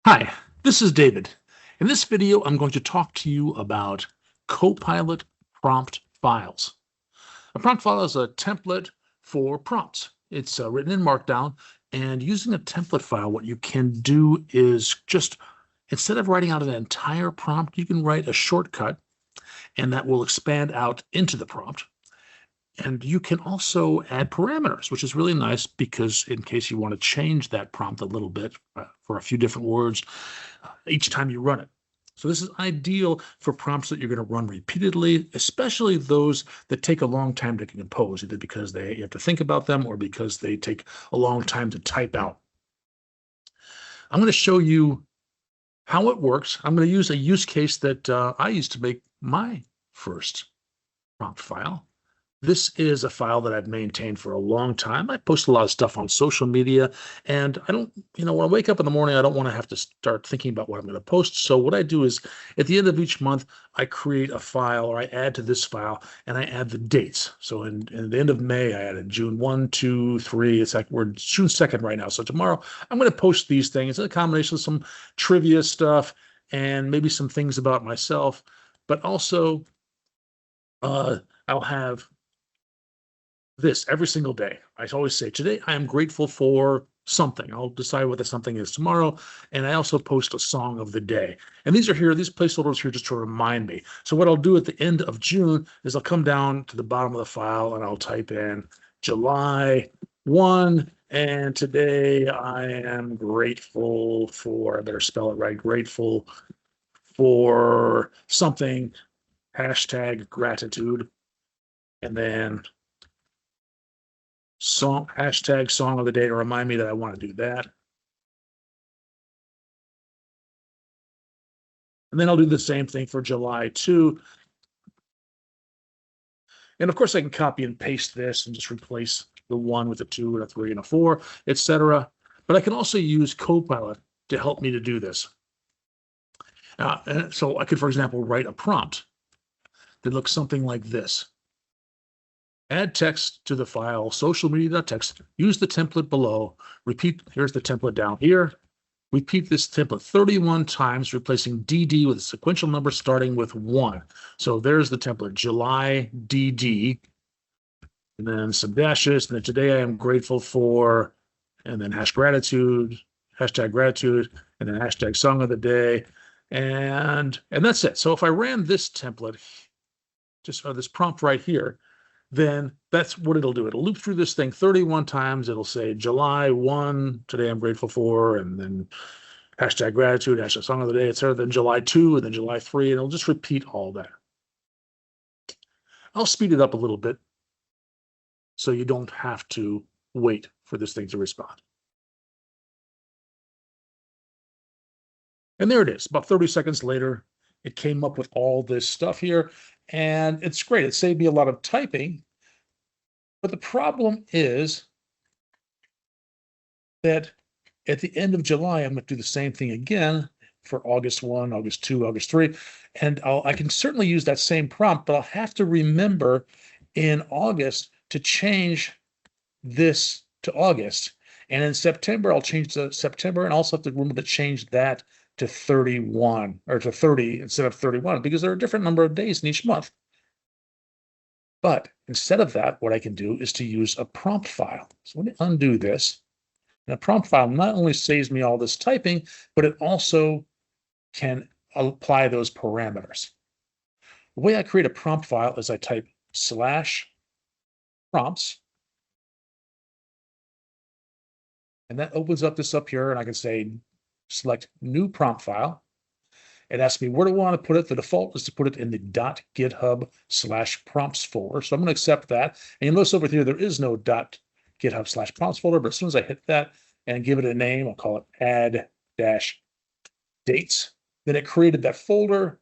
Hi, this is David. In this video, I'm going to talk to you about Copilot prompt files. A prompt file is a template for prompts. It's written in Markdown, and using a template file, what you can do is just, instead of writing out an entire prompt, you can write a shortcut, and that will expand out into the prompt. And you can also add parameters, which is really nice because in case you want to change that prompt a little bit for a few different words each time you run it. So this is ideal for prompts that you're going to run repeatedly, especially those that take a long time to compose, either because you have to think about them or because they take a long time to type out. I'm going to show you how it works. I'm going to use a use case that I used to make my first prompt file. This is a file that I've maintained for a long time. I post a lot of stuff on social media, and I don't, when I wake up in the morning, I don't want to have to start thinking about what I'm going to post. So what I do is at the end of each month, I create a file, or I add to this file, and I add the dates. So in the end of May, I added June 1, 2, 3. It's like we're June 2nd right now. So tomorrow I'm going to post these things. It's a combination of some trivia stuff and maybe some things about myself, but also I'll have this every single day. I always say, today I am grateful for something. I'll decide what the something is tomorrow. And I also post a song of the day. And these placeholders here just to remind me. So what I'll do at the end of June is I'll come down to the bottom of the file and I'll type in July 1. And today I am grateful for, I better spell it right, grateful for something, hashtag gratitude. And then hashtag song of the day to remind me that I want to do that. And then I'll do the same thing for July 2. And of course I can copy and paste this and just replace the 1 with a 2 and a 3 and a 4, etc. But I can also use Copilot to help me to do this. And so I could, for example, write a prompt that looks something like this. Add text to the file, socialmedia.txt, use the template below, repeat, here's the template down here, repeat this template 31 times, replacing DD with a sequential number starting with 1. So there's the template, July DD, and then some dashes, and then today I am grateful for, and then hashtag gratitude, and then hashtag song of the day, and that's it. So if I ran this template, just this prompt right here, then that's what it'll do. It'll loop through this thing 31 times. It'll say July 1, today I'm grateful for, and then hashtag gratitude, hashtag song of the day, etc. Then July 2, and then July 3, and it'll just repeat all that. I'll speed it up a little bit so you don't have to wait for this thing to respond. And there it is. About 30 seconds later, it came up with all this stuff here. And it's great. It saved me a lot of typing. But the problem is that at the end of July, I'm going to do the same thing again for August 1, August 2, August 3. And I can certainly use that same prompt, but I'll have to remember in August to change this to August. And in September, I'll change to September, and also have to remember to change that to 31 or to 30 instead of 31, because there are a different number of days in each month. But instead of that, what I can do is to use a prompt file. So let me undo this. And a prompt file not only saves me all this typing, but it also can apply those parameters. The way I create a prompt file is I type /prompts. And that opens up this up here, and I can say, select new prompt file. It asks me where do I want to put it. The default is to put it in the .github/prompts folder. So I'm going to accept that. And you'll notice over here, there is no .github/prompts folder, but as soon as I hit that and give it a name, I'll call it add-dates. Then it created that folder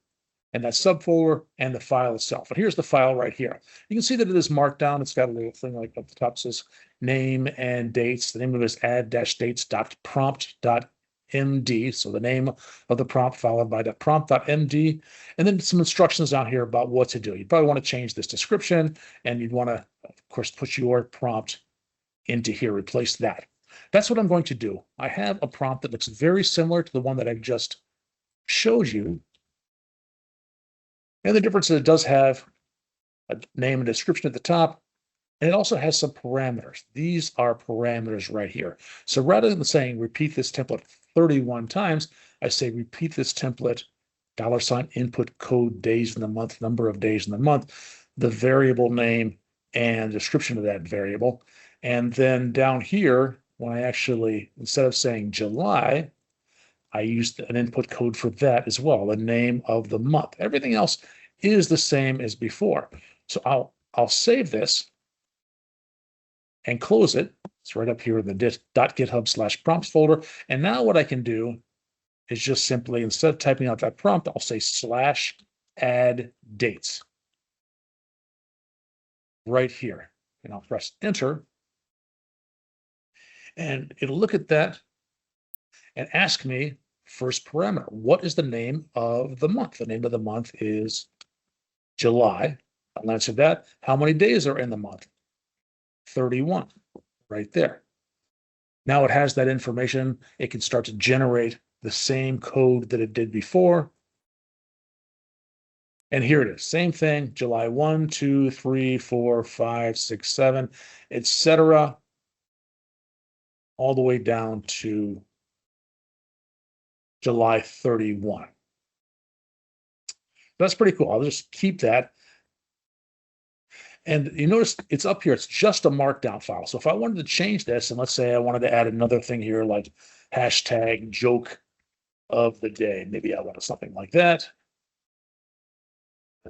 and that subfolder and the file itself. And here's the file right here. You can see that it is Markdown. It's got a little thing like up the top says name and dates. The name of it is add-dates.prompt.mp. .md, so the name of the prompt followed by the prompt.md, and then some instructions down here about what to do. You probably want to change this description, and you'd want to, of course, put your prompt into here, replace that. That's what I'm going to do. I have a prompt that looks very similar to the one that I've just showed you. And the difference is it does have a name and description at the top, and it also has some parameters. These are parameters right here. So rather than saying repeat this template 31 times, I say repeat this template, $input code days in the month, number of days in the month, the variable name and description of that variable. And then down here, when I actually, instead of saying July, I used an input code for that as well, the name of the month. Everything else is the same as before. So I'll save this and close it. It's right up here in the .github/prompts folder. And now what I can do is just simply, instead of typing out that prompt, I'll say /add dates right here. And I'll press enter. And it'll look at that and ask me, first parameter, what is the name of the month? The name of the month is July. I'll answer that. How many days are in the month? 31, right there. Now it has that information. It can start to generate the same code that it did before. And here it is, same thing, July 1, 2, 3, 4, 5, 6, 7, etc., all the way down to July 31. That's pretty cool. I'll just keep that. And you notice it's up here. It's just a markdown file. So if I wanted to change this, and let's say I wanted to add another thing here, like hashtag joke of the day, maybe I wanted something like that.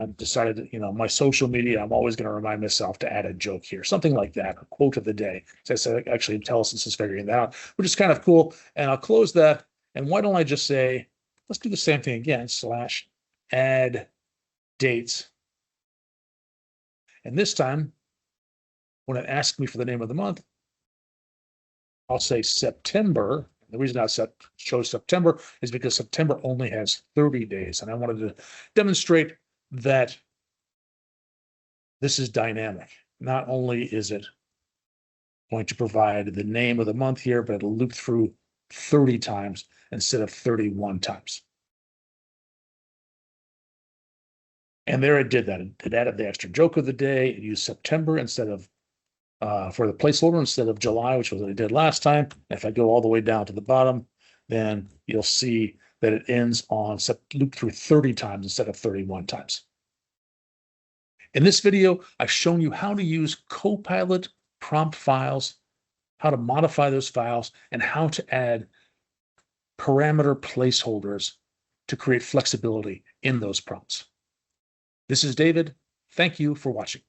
I've decided that, my social media, I'm always going to remind myself to add a joke here, something like that, a quote of the day. So I said, actually, IntelliSense is figuring that out, which is kind of cool. And I'll close that. And why don't I just say, let's do the same thing again, /add dates. And this time, when it asks me for the name of the month, I'll say September. The reason I chose September is because September only has 30 days. And I wanted to demonstrate that this is dynamic. Not only is it going to provide the name of the month here, but it'll loop through 30 times instead of 31 times. And there it did that. It added the extra joke of the day. It used September instead of for the placeholder instead of July, which was what it did last time. If I go all the way down to the bottom, then you'll see that it ends on loop through 30 times instead of 31 times. In this video, I've shown you how to use Copilot prompt files, how to modify those files, and how to add parameter placeholders to create flexibility in those prompts. This is David. Thank you for watching.